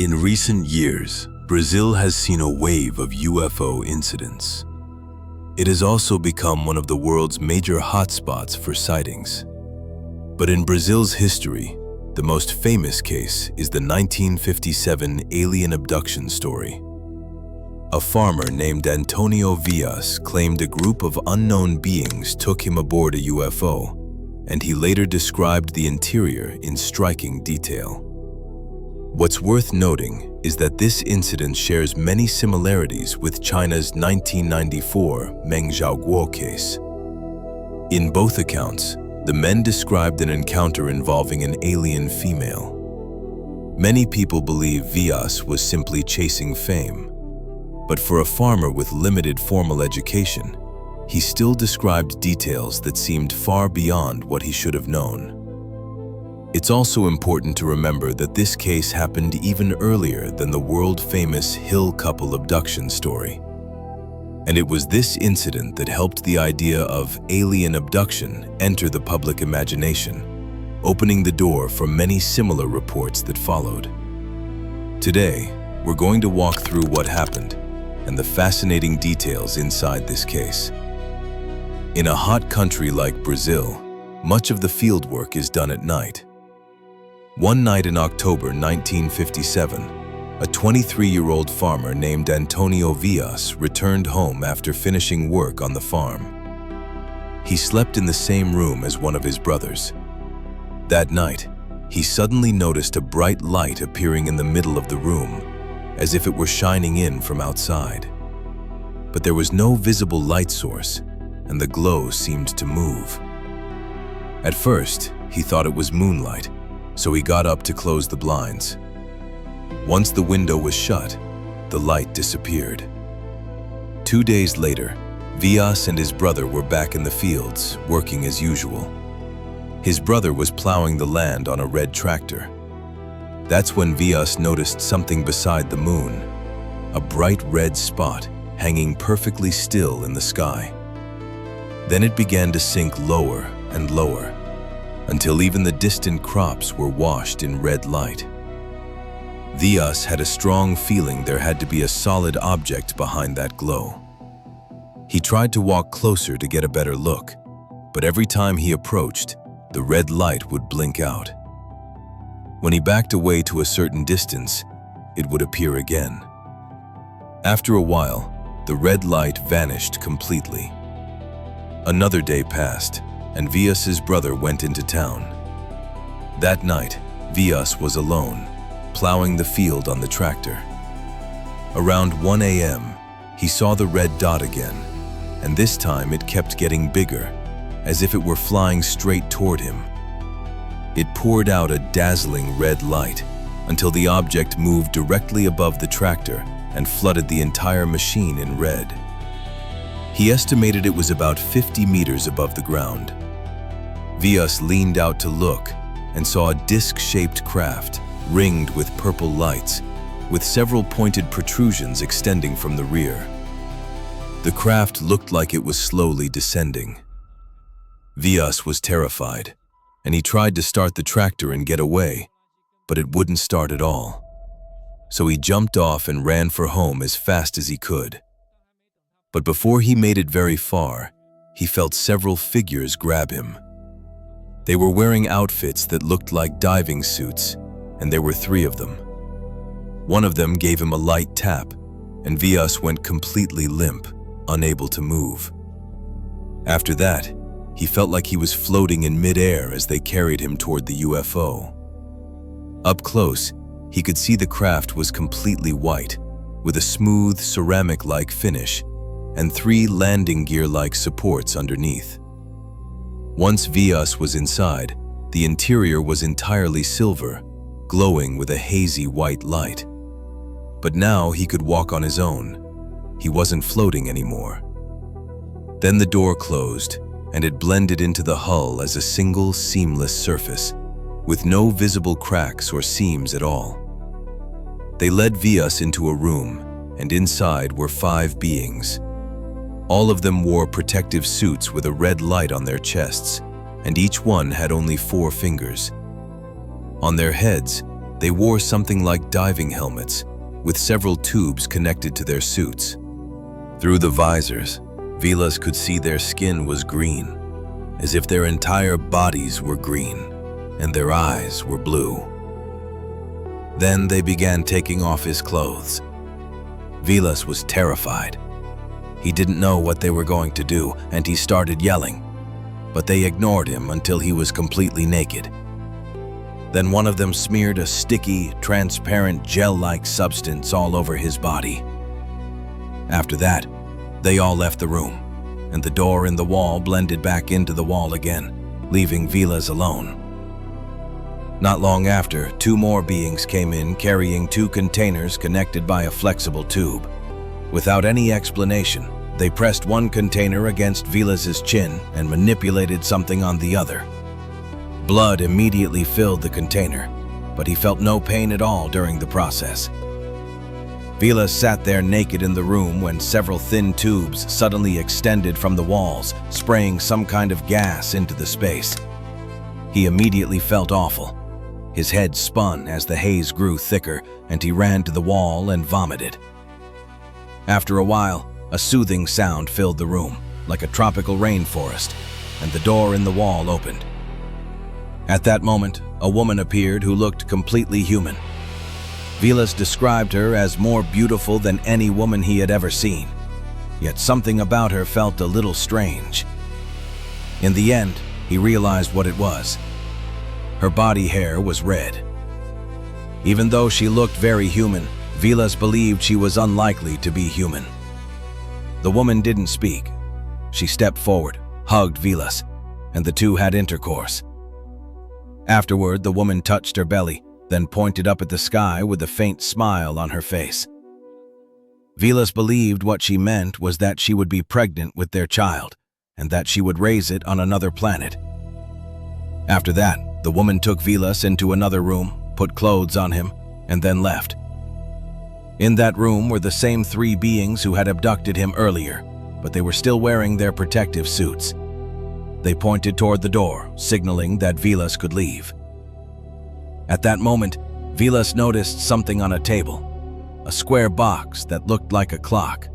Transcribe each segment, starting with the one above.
In recent years, Brazil has seen a wave of UFO incidents. It has also become one of the world's major hotspots for sightings. But in Brazil's history, the most famous case is the 1957 alien abduction story. A farmer named Antonio Vias claimed a group of unknown beings took him aboard a UFO, and he later described the interior in striking detail. What's worth noting is that this incident shares many similarities with China's 1994 Meng Zhaoguo case. In both accounts, the men described an encounter involving an alien female. Many people believe Vias was simply chasing fame, but for a farmer with limited formal education, he still described details that seemed far beyond what he should have known. It's also important to remember that this case happened even earlier than the world-famous Hill couple abduction story. And it was this incident that helped the idea of alien abduction enter the public imagination, opening the door for many similar reports that followed. Today, we're going to walk through what happened and the fascinating details inside this case. In a hot country like Brazil, much of the fieldwork is done at night. One night in October 1957, a 23-year-old farmer named Antonio Vias returned home after finishing work on the farm. He slept in the same room as one of his brothers. That night, he suddenly noticed a bright light appearing in the middle of the room, as if it were shining in from outside. But there was no visible light source, and the glow seemed to move. At first, he thought it was moonlight, so he got up to close the blinds. Once the window was shut, the light disappeared. 2 days later, Vias and his brother were back in the fields, working as usual. His brother was plowing the land on a red tractor. That's when Vias noticed something beside the moon, a bright red spot hanging perfectly still in the sky. Then it began to sink lower and lower, until even the distant crops were washed in red light. Vias had a strong feeling there had to be a solid object behind that glow. He tried to walk closer to get a better look, but every time he approached, the red light would blink out. When he backed away to a certain distance, it would appear again. After a while, the red light vanished completely. Another day passed, and Vias's brother went into town. That night, Vias was alone, plowing the field on the tractor. Around 1 a.m., he saw the red dot again, and this time it kept getting bigger, as if it were flying straight toward him. It poured out a dazzling red light until the object moved directly above the tractor and flooded the entire machine in red. He estimated it was about 50 meters above the ground. Vias leaned out to look and saw a disc-shaped craft ringed with purple lights, with several pointed protrusions extending from the rear. The craft looked like it was slowly descending. Vias was terrified, and he tried to start the tractor and get away, but it wouldn't start at all. So he jumped off and ran for home as fast as he could. But before he made it very far, he felt several figures grab him. They were wearing outfits that looked like diving suits, and there were 3 of them. One of them gave him a light tap, and Vias went completely limp, unable to move. After that, he felt like he was floating in mid-air as they carried him toward the UFO. Up close, he could see the craft was completely white, with a smooth ceramic-like finish and 3 landing gear-like supports underneath. Once Vias was inside, the interior was entirely silver, glowing with a hazy white light. But now he could walk on his own. He wasn't floating anymore. Then the door closed, and it blended into the hull as a single seamless surface, with no visible cracks or seams at all. They led Vias into a room, and inside were 5 beings. All of them wore protective suits with a red light on their chests, and each one had only 4 fingers. On their heads, They wore something like diving helmets, with several tubes connected to their suits. Through the visors, Vilas could see their skin was green, as if their entire bodies were green, and their eyes were blue. Then they began taking off his clothes. Vilas was terrified. He didn't know what they were going to do, and he started yelling, but they ignored him until he was completely naked. Then one of them smeared a sticky, transparent gel-like substance all over his body. After that, they all left the room, and the door in the wall blended back into the wall again, leaving Vilas alone. Not long after, 2 more beings came in carrying 2 containers connected by a flexible tube. Without any explanation, they pressed one container against Vilas's chin and manipulated something on the other. Blood immediately filled the container, but he felt no pain at all during the process. Vilas sat there naked in the room when several thin tubes suddenly extended from the walls, spraying some kind of gas into the space. He immediately felt awful. His head spun as the haze grew thicker, and he ran to the wall and vomited. After a while, a soothing sound filled the room, like a tropical rainforest, and the door in the wall opened. At that moment, a woman appeared who looked completely human. Vilas described her as more beautiful than any woman he had ever seen, yet something about her felt a little strange. In the end, he realized what it was. Her body hair was red. Even though she looked very human, Vilas believed she was unlikely to be human. The woman didn't speak. She stepped forward, hugged Vilas, and the two had intercourse. Afterward, the woman touched her belly, then pointed up at the sky with a faint smile on her face. Vilas believed what she meant was that she would be pregnant with their child, and that she would raise it on another planet. After that, the woman took Vilas into another room, put clothes on him, and then left. In that room were the same 3 beings who had abducted him earlier, but they were still wearing their protective suits. They pointed toward the door, signaling that Vilas could leave. At that moment, Vilas noticed something on a table, a square box that looked like a clock.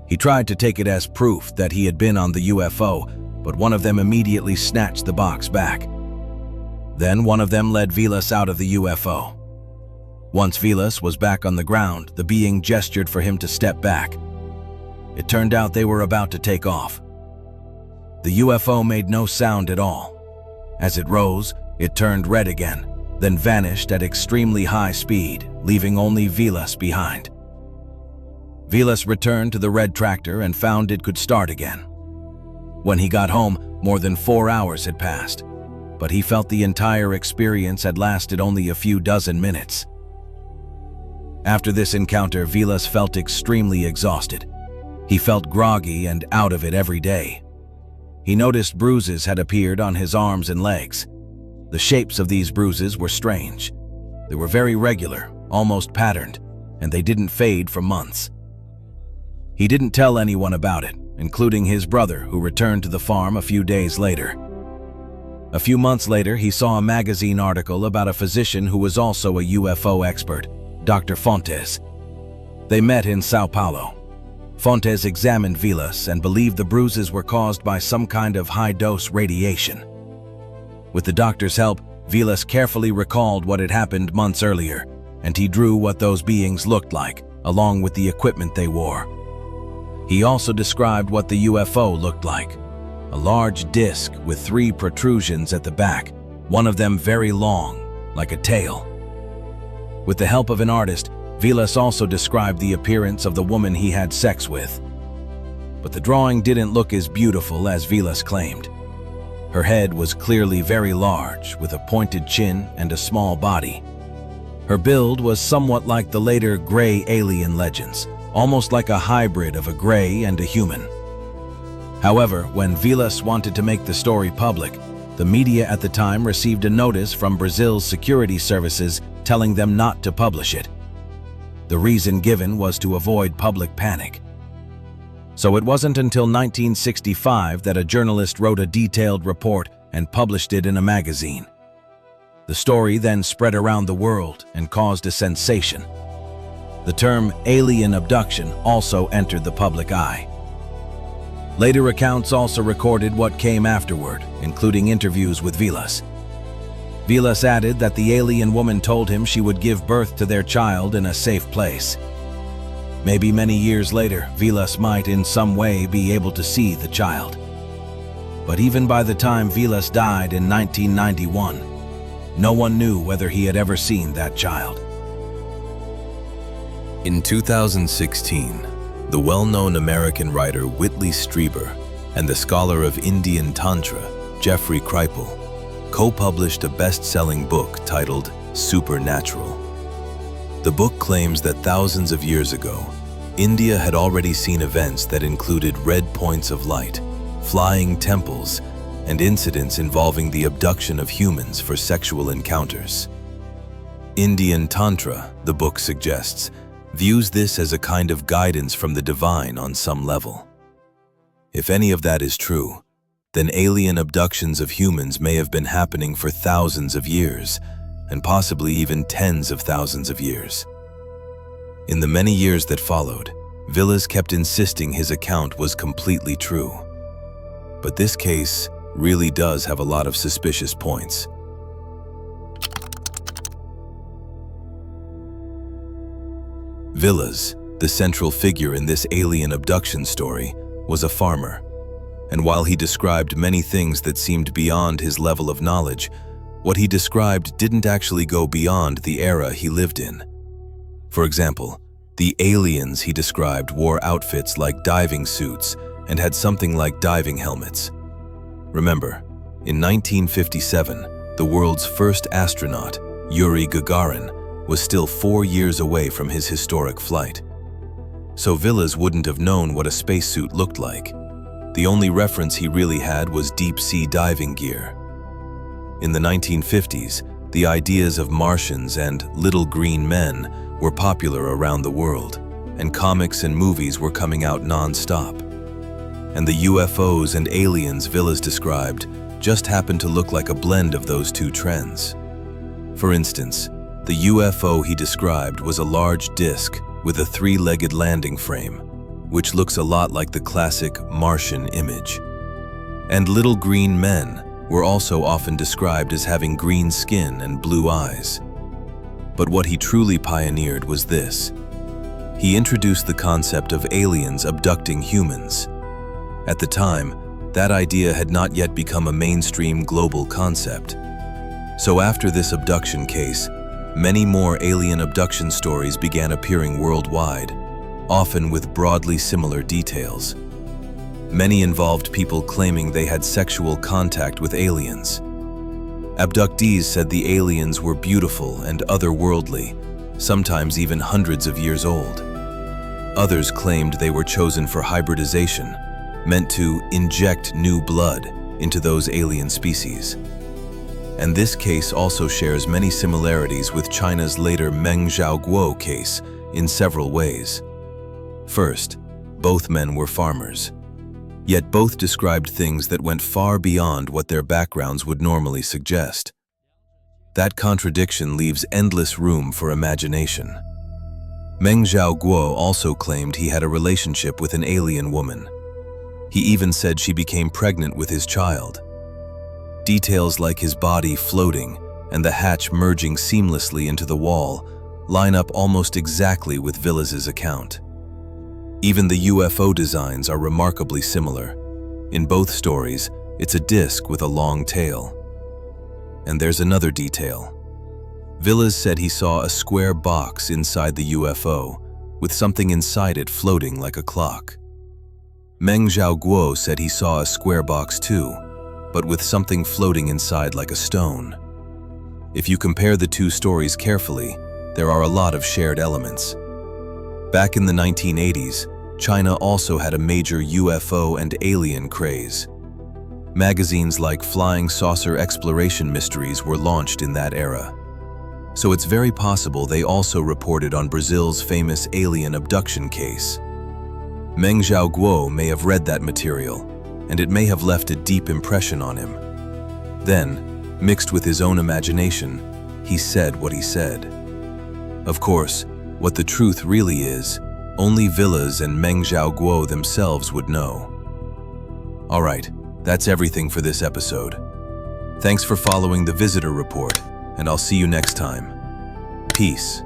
He tried to take it as proof that he had been on the UFO, but one of them immediately snatched the box back. Then one of them led Vilas out of the UFO. Once Vilas was back on the ground, the being gestured for him to step back. It turned out they were about to take off. The UFO made no sound at all. As it rose, it turned red again, then vanished at extremely high speed, leaving only Vilas behind. Vilas returned to the red tractor and found it could start again. When he got home, more than 4 hours had passed, but he felt the entire experience had lasted only a few dozen minutes. After this encounter, Vilas felt extremely exhausted. He felt groggy and out of it every day. He noticed bruises had appeared on his arms and legs. The shapes of these bruises were strange. They were very regular, almost patterned, and they didn't fade for months. He didn't tell anyone about it, including his brother, who returned to the farm a few days later. A few months later, he saw a magazine article about a physician who was also a UFO expert, Dr. Fontes. They met in Sao Paulo. Fontes examined Vilas and believed the bruises were caused by some kind of high-dose radiation. With the doctor's help, Vilas carefully recalled what had happened months earlier, and he drew what those beings looked like, along with the equipment they wore. He also described what the UFO looked like: a large disc with 3 protrusions at the back, one of them very long, like a tail. With the help of an artist, Vilas also described the appearance of the woman he had sex with. But the drawing didn't look as beautiful as Vilas claimed. Her head was clearly very large, with a pointed chin and a small body. Her build was somewhat like the later gray alien legends, almost like a hybrid of a gray and a human. However, when Vilas wanted to make the story public, the media at the time received a notice from Brazil's security services telling them not to publish it. The reason given was to avoid public panic. So it wasn't until 1965 that a journalist wrote a detailed report and published it in a magazine. The story then spread around the world and caused a sensation. The term alien abduction also entered the public eye. Later accounts also recorded what came afterward, including interviews with Vilas. Vilas added that the alien woman told him she would give birth to their child in a safe place. Maybe many years later, Vilas might in some way be able to see the child. But even by the time Vilas died in 1991, no one knew whether he had ever seen that child. In 2016, the well-known American writer Whitley Strieber and the scholar of Indian Tantra, Jeffrey Kripal, co-published a best-selling book titled Supernatural. The book claims that thousands of years ago, India had already seen events that included red points of light, flying temples, and incidents involving the abduction of humans for sexual encounters. Indian Tantra, the book suggests, views this as a kind of guidance from the divine on some level. If any of that is true, then alien abductions of humans may have been happening for thousands of years, and possibly even tens of thousands of years. In the many years that followed, Vilas kept insisting his account was completely true. But this case really does have a lot of suspicious points. Vilas, the central figure in this alien abduction story, was a farmer. And while he described many things that seemed beyond his level of knowledge, what he described didn't actually go beyond the era he lived in. For example, the aliens he described wore outfits like diving suits and had something like diving helmets. Remember, in 1957, the world's first astronaut, Yuri Gagarin, was still 4 years away from his historic flight. So Vilas wouldn't have known what a spacesuit looked like. The only reference he really had was deep-sea diving gear. In the 1950s, the ideas of Martians and little green men were popular around the world, and comics and movies were coming out non-stop. And the UFOs and aliens Vilas described just happened to look like a blend of those two trends. For instance, the UFO he described was a large disc with a 3-legged landing frame, which looks a lot like the classic Martian image. And little green men were also often described as having green skin and blue eyes. But what he truly pioneered was this. He introduced the concept of aliens abducting humans. At the time, that idea had not yet become a mainstream global concept. So after this abduction case, many more alien abduction stories began appearing worldwide, often with broadly similar details. Many involved people claiming they had sexual contact with aliens. Abductees said the aliens were beautiful and otherworldly, sometimes even hundreds of years old. Others claimed they were chosen for hybridization, meant to inject new blood into those alien species. And this case also shares many similarities with China's later Meng Zhaoguo case in several ways. First, both men were farmers. Yet both described things that went far beyond what their backgrounds would normally suggest. That contradiction leaves endless room for imagination. Meng Zhaoguo also claimed he had a relationship with an alien woman. He even said she became pregnant with his child. Details like his body floating and the hatch merging seamlessly into the wall line up almost exactly with Vilas's account. Even the UFO designs are remarkably similar. In both stories, it's a disc with a long tail. And there's another detail. Vilas said he saw a square box inside the UFO, with something inside it floating like a clock. Meng Zhaoguo said he saw a square box too, but with something floating inside like a stone. If you compare the two stories carefully, there are a lot of shared elements. Back in the 1980s, China also had a major UFO and alien craze. Magazines like Flying Saucer Exploration Mysteries were launched in that era. So it's very possible they also reported on Brazil's famous alien abduction case. Meng Zhaoguo may have read that material, and it may have left a deep impression on him. Then, Mixed with his own imagination, he said what he said. Of course, what the truth really is, only Villas and Meng Zhaoguo themselves would know. Alright, that's everything for this episode. Thanks for following the Visitor Report, and I'll see you next time. Peace.